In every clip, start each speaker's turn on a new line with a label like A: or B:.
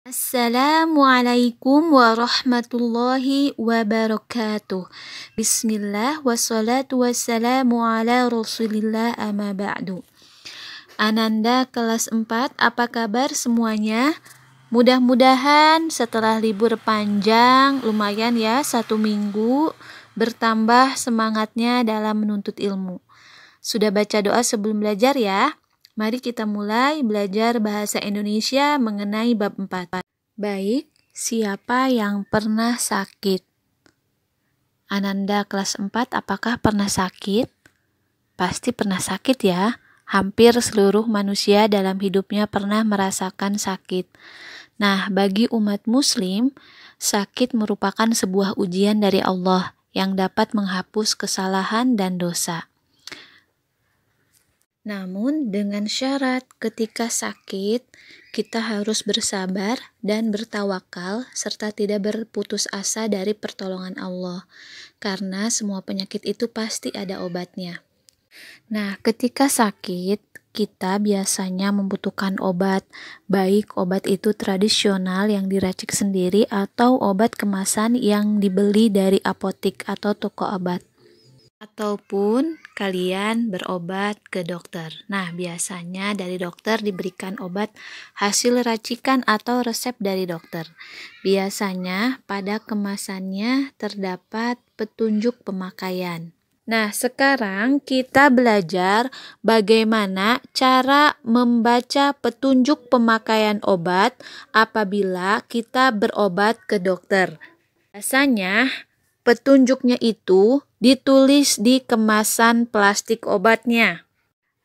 A: Assalamualaikum warahmatullahi wabarakatuh. Bismillah wassalatu wassalamu ala rasulillah amma ba'du. Ananda kelas 4, apa kabar semuanya? Mudah-mudahan setelah libur panjang, lumayan ya 1 minggu, bertambah semangatnya dalam menuntut ilmu. Sudah baca doa sebelum belajar ya? Mari kita mulai belajar bahasa Indonesia mengenai bab 4. Baik, siapa yang pernah sakit? Ananda kelas 4, apakah pernah sakit? Pasti pernah sakit ya. Hampir seluruh manusia dalam hidupnya pernah merasakan sakit. Nah, bagi umat muslim, sakit merupakan sebuah ujian dari Allah yang dapat menghapus kesalahan dan dosa. Namun dengan syarat ketika sakit, kita harus bersabar dan bertawakal serta tidak berputus asa dari pertolongan Allah. Karena semua penyakit itu pasti ada obatnya. Nah, ketika sakit, kita biasanya membutuhkan obat, baik obat itu tradisional yang diracik sendiri atau obat kemasan yang dibeli dari apotik atau toko obat. Ataupun kalian berobat ke dokter. Nah, biasanya dari dokter diberikan obat hasil racikan atau resep dari dokter. Biasanya pada kemasannya terdapat petunjuk pemakaian. Nah, sekarang kita belajar bagaimana cara membaca petunjuk pemakaian obat apabila kita berobat ke dokter. Biasanya petunjuknya itu ditulis di kemasan plastik obatnya.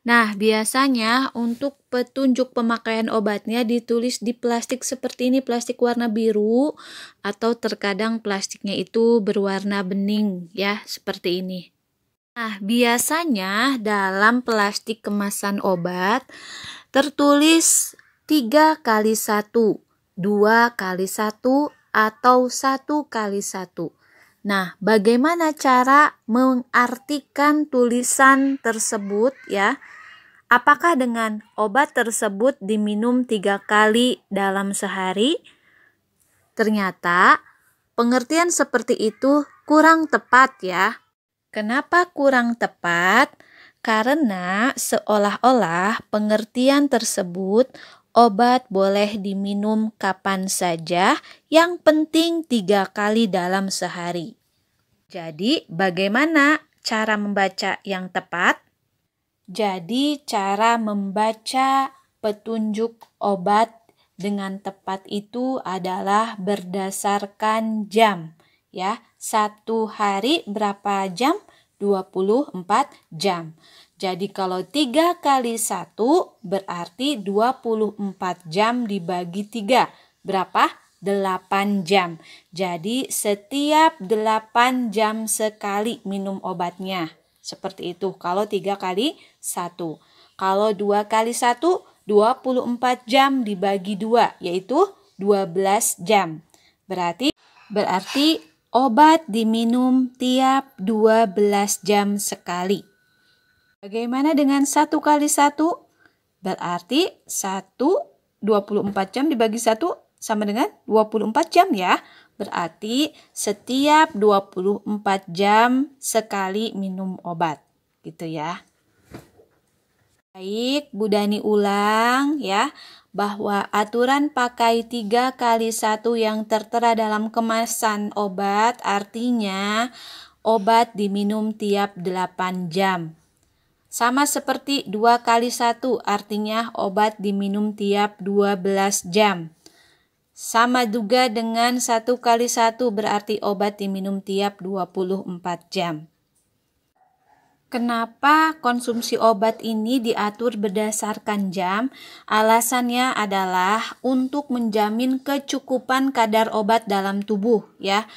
A: Nah, biasanya untuk petunjuk pemakaian obatnya ditulis di plastik seperti ini, plastik warna biru, atau terkadang plastiknya itu berwarna bening ya, seperti ini. Nah, biasanya dalam plastik kemasan obat tertulis 3x1, 2x1, atau 1x1. Nah, bagaimana cara mengartikan tulisan tersebut ya? Apakah dengan obat tersebut diminum 3 kali dalam sehari? Ternyata pengertian seperti itu kurang tepat ya. Kenapa kurang tepat? Karena seolah-olah pengertian tersebut obat boleh diminum kapan saja, yang penting 3 kali dalam sehari. Jadi, bagaimana cara membaca yang tepat? Jadi, cara membaca petunjuk obat dengan tepat itu adalah berdasarkan jam. Ya, 1 hari berapa jam? 24 jam. Jadi kalau 3x1 berarti 24 jam dibagi 3. Berapa? 8 jam. Jadi setiap 8 jam sekali minum obatnya. Seperti itu kalau 3x1. Kalau 2x1, 24 jam dibagi 2, yaitu 12 jam. Berarti obat diminum tiap 12 jam sekali. Bagaimana dengan 1x1? Berarti 24 jam dibagi 1 sama dengan 24 jam ya. Berarti setiap 24 jam sekali minum obat. Gitu ya. Baik, Bu Dani ulang ya. Bahwa aturan pakai 3x1 yang tertera dalam kemasan obat artinya obat diminum tiap 8 jam. Sama seperti 2x1 artinya obat diminum tiap 12 jam. Sama juga dengan 1x1 berarti obat diminum tiap 24 jam. Kenapa konsumsi obat ini diatur berdasarkan jam? Alasannya adalah untuk menjamin kecukupan kadar obat dalam tubuh ya.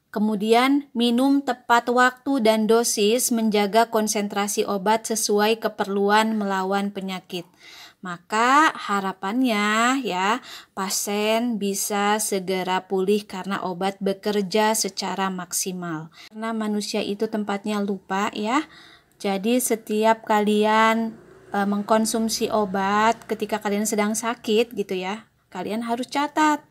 A: Kemudian minum tepat waktu dan dosis menjaga konsentrasi obat sesuai keperluan melawan penyakit. Maka harapannya ya pasien bisa segera pulih karena obat bekerja secara maksimal. Karena manusia itu tempatnya lupa ya. Jadi setiap kalian mengkonsumsi obat ketika kalian sedang sakit gitu ya. kalian harus catat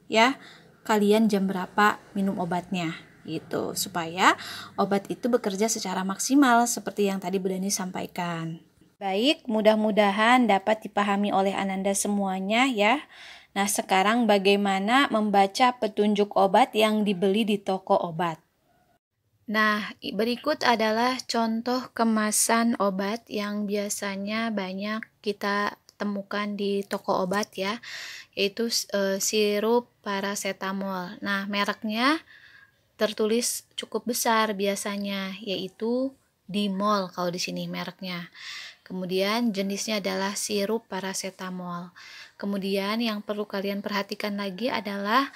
A: ya, kalian jam berapa minum obatnya gitu, supaya obat itu bekerja secara maksimal seperti yang tadi Bu Dani sampaikan. Baik, mudah-mudahan dapat dipahami oleh Ananda semuanya ya. Nah, sekarang bagaimana membaca petunjuk obat yang dibeli di toko obat? Nah, berikut adalah contoh kemasan obat yang biasanya banyak kita temukan di toko obat ya, yaitu sirup paracetamol. Nah, mereknya tertulis cukup besar biasanya, yaitu Dimol kalau di sini mereknya. Kemudian jenisnya adalah sirup paracetamol. Kemudian yang perlu kalian perhatikan lagi adalah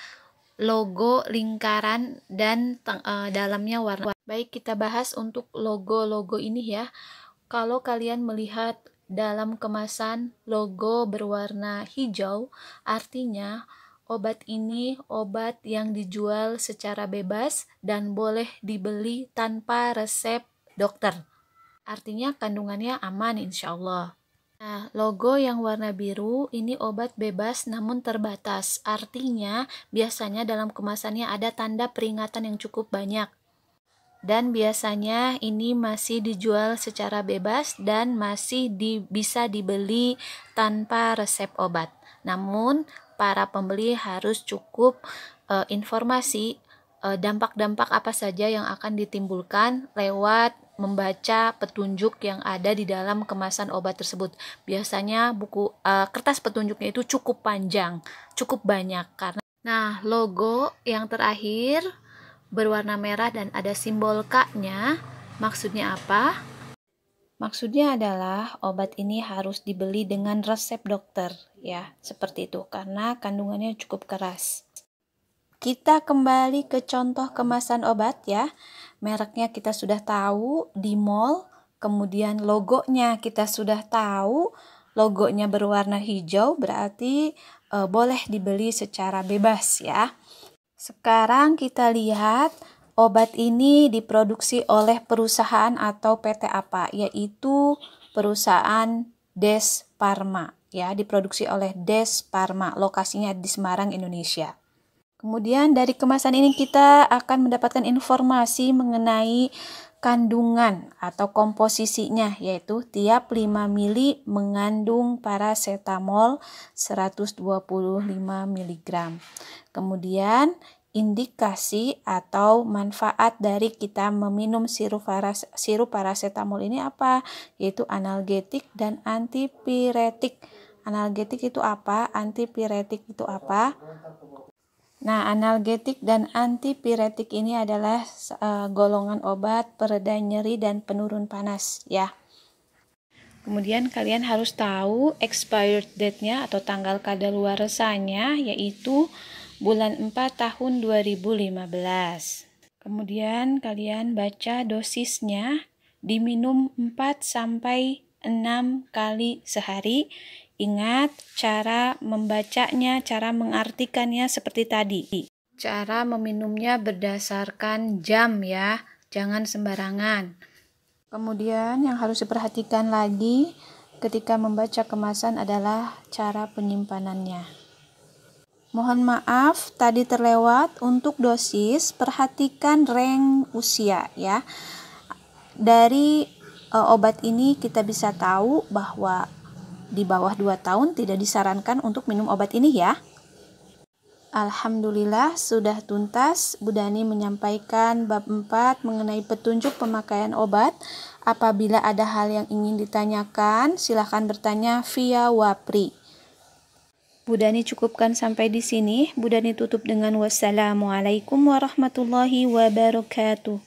A: logo lingkaran dan dalamnya warna. Baik, kita bahas untuk logo-logo ini ya. Kalau kalian melihat dalam kemasan logo berwarna hijau, artinya obat ini obat yang dijual secara bebas dan boleh dibeli tanpa resep dokter. Artinya kandungannya aman insya Allah. Nah, logo yang warna biru ini obat bebas namun terbatas. Artinya biasanya dalam kemasannya ada tanda peringatan yang cukup banyak. Dan biasanya ini masih dijual secara bebas dan masih bisa dibeli tanpa resep obat. Namun para pembeli harus cukup informasi dampak-dampak apa saja yang akan ditimbulkan lewat membaca petunjuk yang ada di dalam kemasan obat tersebut. Biasanya buku kertas petunjuknya itu cukup panjang, cukup banyak karena. Nah, logo yang terakhir berwarna merah dan ada simbol K-nya. Maksudnya apa? Maksudnya adalah obat ini harus dibeli dengan resep dokter ya, seperti itu karena kandungannya cukup keras. Kita kembali ke contoh kemasan obat ya. Mereknya kita sudah tahu, Dimol. Kemudian logonya kita sudah tahu, logonya berwarna hijau berarti boleh dibeli secara bebas ya. Sekarang kita lihat obat ini diproduksi oleh perusahaan atau PT apa, yaitu perusahaan Des Pharma ya, diproduksi oleh Des Pharma, lokasinya di Semarang, Indonesia. Kemudian dari kemasan ini kita akan mendapatkan informasi mengenai kandungan atau komposisinya, yaitu tiap 5 mili mengandung paracetamol 125 mg. Kemudian indikasi atau manfaat dari kita meminum sirup paracetamol ini apa? Yaitu analgetik dan antipiretik. Analgetik itu apa? Antipiretik itu apa? Nah, analgetik dan antipiretik ini adalah golongan obat pereda nyeri dan penurun panas ya. Kemudian kalian harus tahu expired date-nya atau tanggal kadaluarsanya, yaitu bulan 4 tahun 2015. Kemudian kalian baca dosisnya, diminum 4 sampai 6 kali sehari. Ingat cara membacanya, cara mengartikannya seperti tadi. Cara meminumnya berdasarkan jam ya, jangan sembarangan. Kemudian yang harus diperhatikan lagi ketika membaca kemasan adalah cara penyimpanannya. Mohon maaf tadi terlewat untuk dosis, perhatikan rank usia ya. Dari obat ini kita bisa tahu bahwa di bawah 2 tahun tidak disarankan untuk minum obat ini ya. Alhamdulillah sudah tuntas Bu Dani menyampaikan bab 4 mengenai petunjuk pemakaian obat. Apabila ada hal yang ingin ditanyakan, silahkan bertanya via Wapri. Bu Dani cukupkan sampai di sini. Bu Dani tutup dengan wassalamualaikum warahmatullahi wabarakatuh.